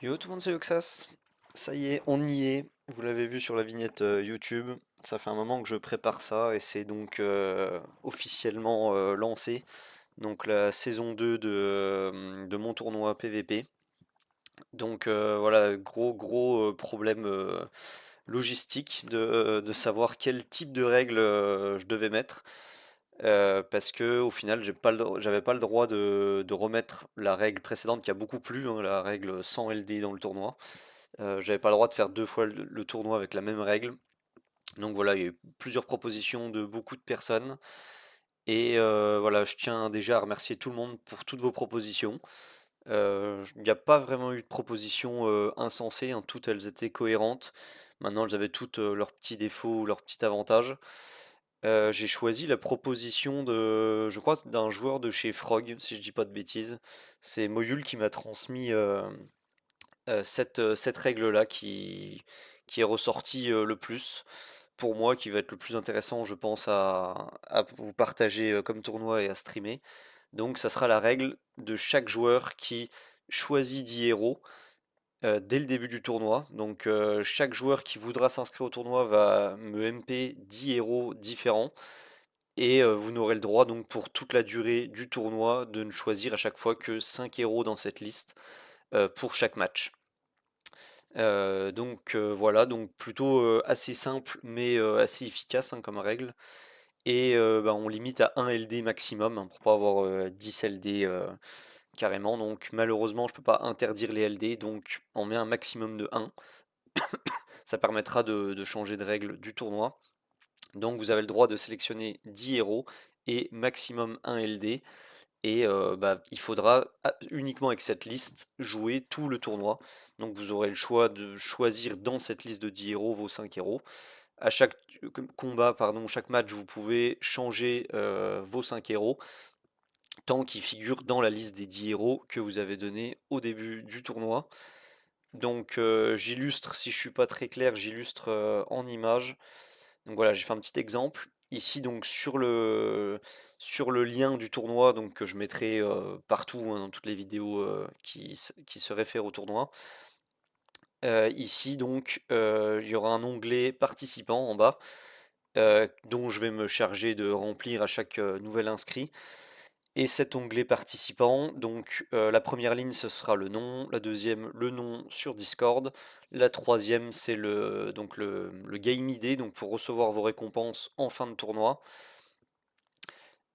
Yo tout le monde, c'est Yoxas. Ça y est, on y est. Vous l'avez vu sur la vignette YouTube. Ça fait un moment que je prépare ça et c'est donc officiellement lancé. Donc la saison 2 de mon tournoi PVP. Donc voilà, gros problème logistique de savoir quel type de règles je devais mettre. Parce que au final, j'avais pas le droit de remettre la règle précédente qui a beaucoup plu, hein, la règle 100 LD dans le tournoi. J'avais pas le droit de faire deux fois le tournoi avec la même règle. Donc voilà, il y a eu plusieurs propositions de beaucoup de personnes. Et voilà, je tiens déjà à remercier tout le monde pour toutes vos propositions. Il n'y a pas vraiment eu de propositions insensées, hein, toutes elles étaient cohérentes. Maintenant, elles avaient toutes leurs petits défauts, leurs petits avantages. J'ai choisi la proposition je crois, d'un joueur de chez Frog, si je dis pas de bêtises. C'est Moyul qui m'a transmis cette règle-là qui est ressortie le plus pour moi, qui va être le plus intéressant, je pense, à vous partager comme tournoi et à streamer. Donc, ça sera la règle de chaque joueur qui choisit 10 héros dès le début du tournoi. Donc, chaque joueur qui voudra s'inscrire au tournoi va me MP 10 héros différents. Et vous n'aurez le droit, donc, pour toute la durée du tournoi, de ne choisir à chaque fois que 5 héros dans cette liste pour chaque match. Voilà, donc plutôt assez simple mais assez efficace, hein, comme règle. Et bah, on limite à 1 LD maximum, hein, pour pas avoir 10 LD carrément. Donc malheureusement je peux pas interdire les LD, donc on met un maximum de 1. Ça permettra de changer de règle du tournoi. Donc vous avez le droit de sélectionner 10 héros et maximum 1 LD. Et bah, il faudra uniquement avec cette liste jouer tout le tournoi. Donc vous aurez le choix de choisir dans cette liste de 10 héros vos 5 héros. À chaque combat, pardon, chaque match, vous pouvez changer vos 5 héros tant qu'ils figurent dans la liste des 10 héros que vous avez donné au début du tournoi. Donc j'illustre, si je suis pas très clair, j'illustre en image. Donc voilà, j'ai fait un petit exemple. Ici, donc sur le lien du tournoi, donc que je mettrai partout, hein, dans toutes les vidéos qui se réfèrent au tournoi. Ici, donc, il y aura un onglet participants en bas, dont je vais me charger de remplir à chaque nouvel inscrit. Et cet onglet participant, donc la première ligne ce sera le nom, la deuxième le nom sur Discord, la troisième c'est le game ID, donc pour recevoir vos récompenses en fin de tournoi.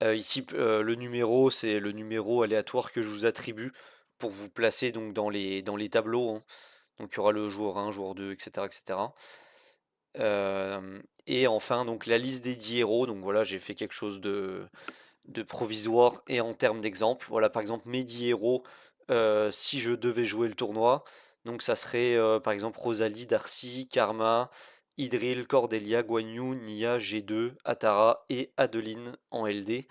Ici le numéro c'est le numéro aléatoire que je vous attribue pour vous placer donc dans les tableaux, hein. Donc il y aura le joueur 1, joueur 2, etc. etc. Et enfin donc la liste des 10 héros, donc voilà j'ai fait quelque chose de provisoire et en termes d'exemple. Voilà, par exemple, mes 10 héros, si je devais jouer le tournoi. Donc ça serait par exemple Rosalie, Darcy, Karma, Idril, Cordelia, Guan Yu, Nia, G2, Atara et Adeline en LD.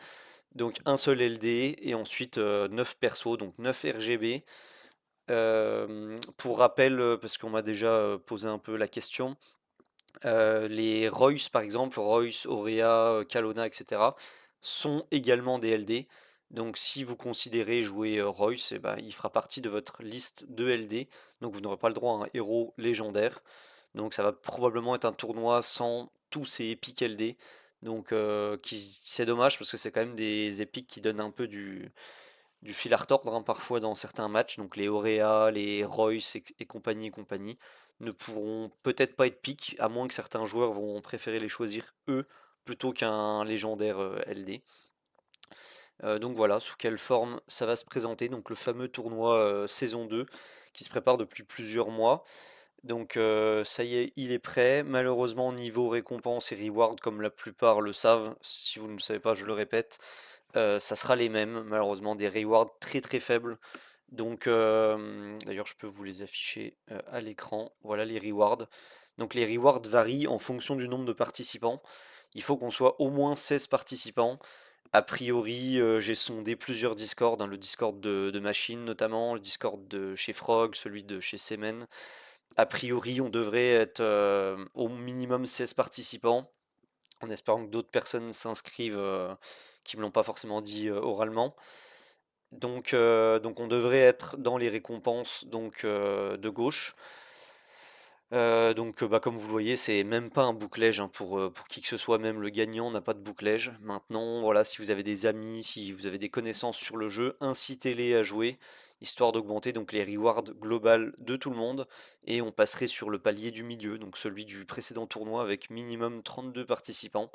Donc un seul LD et ensuite 9 persos, donc 9 RGB. Pour rappel, parce qu'on m'a déjà posé un peu la question, les Royce par exemple, Royce, Aurea, Kalona, etc., sont également des LD. Donc si vous considérez jouer Royce, eh ben, il fera partie de votre liste de LD. Donc vous n'aurez pas le droit à un héros légendaire. Donc ça va probablement être un tournoi sans tous ces épiques LD. Donc c'est dommage parce que c'est quand même des épiques qui donnent un peu du fil à retordre, hein, parfois dans certains matchs. Donc les Aurea, les Royce et compagnie et compagnie ne pourront peut-être pas être pick, à moins que certains joueurs vont préférer les choisir eux plutôt qu'un légendaire LD. Donc voilà, sous quelle forme ça va se présenter. Donc le fameux tournoi saison 2 qui se prépare depuis plusieurs mois. Donc ça y est, il est prêt. Malheureusement, niveau récompense et reward, comme la plupart le savent, si vous ne le savez pas, je le répète, ça sera les mêmes. Malheureusement, des rewards très très faibles. Donc, d'ailleurs, je peux vous les afficher à l'écran. Voilà les rewards. Donc, les rewards varient en fonction du nombre de participants. Il faut qu'on soit au moins 16 participants. A priori, j'ai sondé plusieurs Discord, hein, le Discord de Machine notamment, le Discord de chez Frog, celui de chez Semen. A priori, on devrait être au minimum 16 participants, en espérant que d'autres personnes s'inscrivent qui me l'ont pas forcément dit oralement. Donc on devrait être dans les récompenses de gauche. Bah, comme vous le voyez, c'est même pas un bouclège hein, pour qui que ce soit, même le gagnant n'a pas de bouclège. Maintenant, voilà, si vous avez des amis, si vous avez des connaissances sur le jeu, incitez-les à jouer, histoire d'augmenter donc les rewards globales de tout le monde. Et on passerait sur le palier du milieu, donc celui du précédent tournoi avec minimum 32 participants.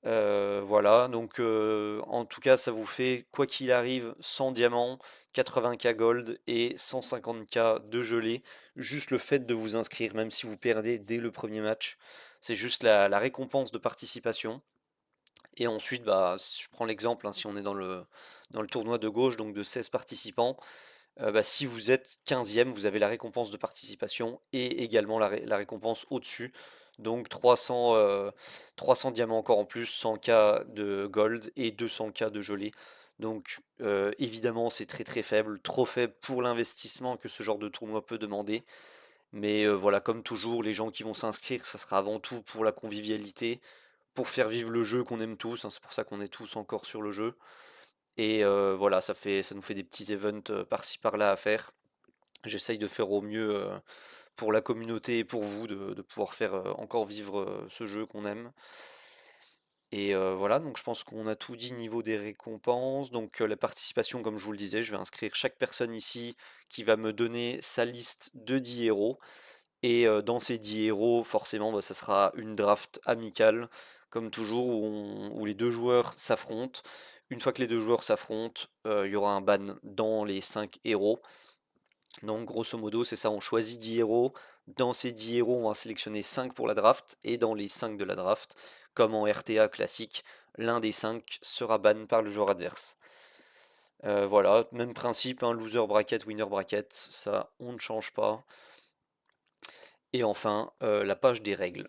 Voilà, donc en tout cas, ça vous fait, quoi qu'il arrive, 100 diamants, 80K gold et 150K de gelée. Juste le fait de vous inscrire, même si vous perdez dès le premier match, c'est juste la récompense de participation. Et ensuite, bah, si je prends l'exemple, hein, si on est dans le tournoi de gauche, donc de 16 participants, bah, si vous êtes 15e, vous avez la récompense de participation et également la récompense au-dessus. Donc 300 diamants encore en plus, 100K de gold et 200K de gelée. Donc évidemment c'est très très faible, trop faible pour l'investissement que ce genre de tournoi peut demander. Mais voilà, comme toujours, les gens qui vont s'inscrire, ça sera avant tout pour la convivialité, pour faire vivre le jeu qu'on aime tous, hein, c'est pour ça qu'on est tous encore sur le jeu. Et voilà, ça nous fait des petits events par-ci par-là à faire. J'essaye de faire au mieux pour la communauté et pour vous de pouvoir faire encore vivre ce jeu qu'on aime. Et voilà, donc je pense qu'on a tout dit niveau des récompenses. Donc la participation, comme je vous le disais, je vais inscrire chaque personne ici qui va me donner sa liste de 10 héros. Et dans ces 10 héros, forcément, bah, ça sera une draft amicale, comme toujours, où les deux joueurs s'affrontent. Une fois que les deux joueurs s'affrontent, il y aura un ban dans les 5 héros. Donc grosso modo, c'est ça, on choisit 10 héros. Dans ces 10 héros, on va sélectionner 5 pour la draft. Et dans les 5 de la draft, comme en RTA classique, l'un des 5 sera ban par le joueur adverse. Voilà, même principe, hein, loser bracket, winner bracket, ça on ne change pas. Et enfin, la page des règles.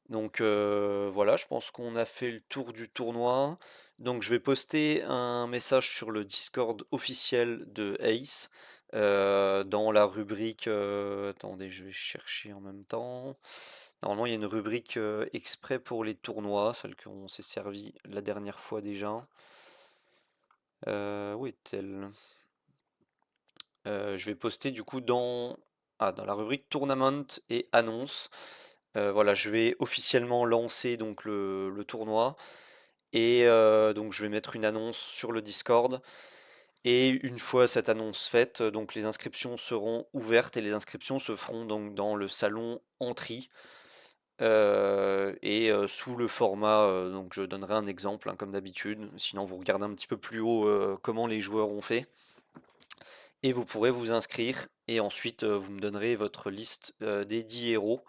Donc voilà, je pense qu'on a fait le tour du tournoi. Donc je vais poster un message sur le Discord officiel de Ace dans la rubrique. Attendez, je vais chercher en même temps. Normalement, il y a une rubrique exprès pour les tournois, celle qu'on s'est servi la dernière fois déjà. Où est-elle? Je vais poster du coup dans la rubrique Tournament et annonces. Voilà, je vais officiellement lancer donc le tournoi et donc je vais mettre une annonce sur le Discord. Et une fois cette annonce faite, donc les inscriptions seront ouvertes et les inscriptions se feront donc dans le salon Entry et sous le format, donc je donnerai un exemple hein, comme d'habitude. Sinon vous regardez un petit peu plus haut comment les joueurs ont fait et vous pourrez vous inscrire et ensuite vous me donnerez votre liste des 10 héros.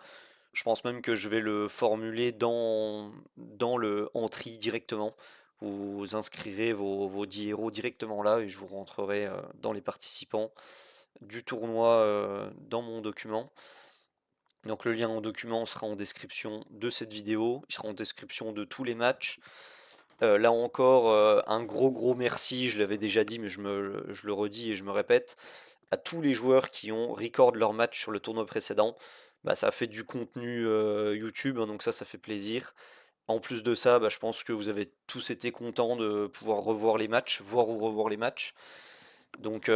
Je pense même que je vais le formuler dans le Entry directement. Vous inscrirez vos 10 héros directement là et je vous rentrerai dans les participants du tournoi dans mon document. Donc le lien en document sera en description de cette vidéo, il sera en description de tous les matchs. Là encore, un gros merci, je l'avais déjà dit mais je le redis et je me répète, à tous les joueurs qui ont record leur match sur le tournoi précédent. Bah, ça fait du contenu YouTube, hein, donc ça fait plaisir. En plus de ça, bah, je pense que vous avez tous été contents de pouvoir revoir les matchs, voir ou revoir les matchs. Donc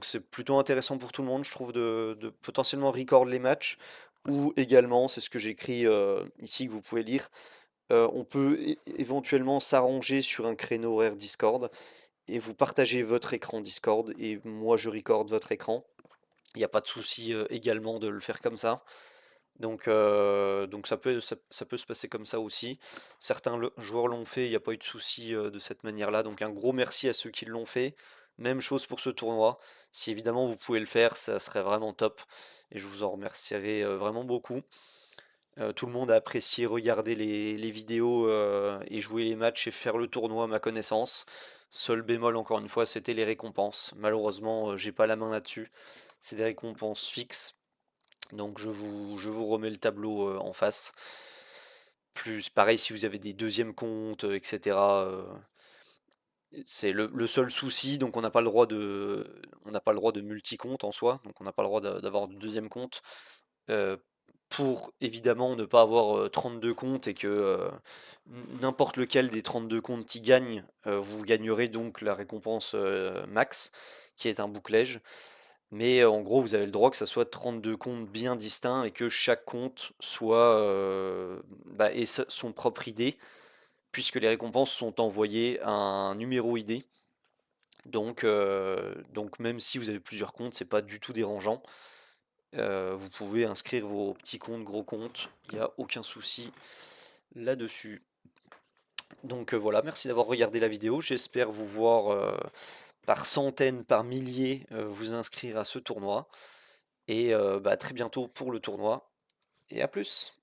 c'est plutôt intéressant pour tout le monde, je trouve, de potentiellement record les matchs. Ou également, c'est ce que j'écris ici que vous pouvez lire, on peut éventuellement s'arranger sur un créneau horaire Discord et vous partagez votre écran Discord et moi je record votre écran. Il n'y a pas de souci également de le faire comme ça. Donc ça peut se passer comme ça aussi. Certains joueurs l'ont fait, il n'y a pas eu de souci de cette manière-là. Donc un gros merci à ceux qui l'ont fait. Même chose pour ce tournoi. Si évidemment vous pouvez le faire, ça serait vraiment top. Et je vous en remercierai vraiment beaucoup. Tout le monde a apprécié regarder les vidéos et jouer les matchs et faire le tournoi à ma connaissance. Seul bémol, encore une fois, c'était les récompenses. Malheureusement, j'ai pas la main là-dessus. C'est des récompenses fixes. Donc je vous remets le tableau en face. Plus pareil si vous avez des deuxièmes comptes, etc. C'est le seul souci, donc on n'a pas le droit de multi-compte en soi, donc on n'a pas le droit d'avoir de deuxième compte. Euh, pour évidemment ne pas avoir 32 comptes et que n'importe lequel des 32 comptes qui gagne, vous gagnerez donc la récompense max, qui est un bouclège. Mais en gros, vous avez le droit que ça soit 32 comptes bien distincts et que chaque compte soit ait son propre ID, puisque les récompenses sont envoyées à un numéro ID. Donc même si vous avez plusieurs comptes, c'est pas du tout dérangeant. Vous pouvez inscrire vos petits comptes, gros comptes, il n'y a aucun souci là-dessus. Donc voilà, merci d'avoir regardé la vidéo. J'espère vous voir par centaines, par milliers vous inscrire à ce tournoi. Et à très bientôt pour le tournoi. Et à plus!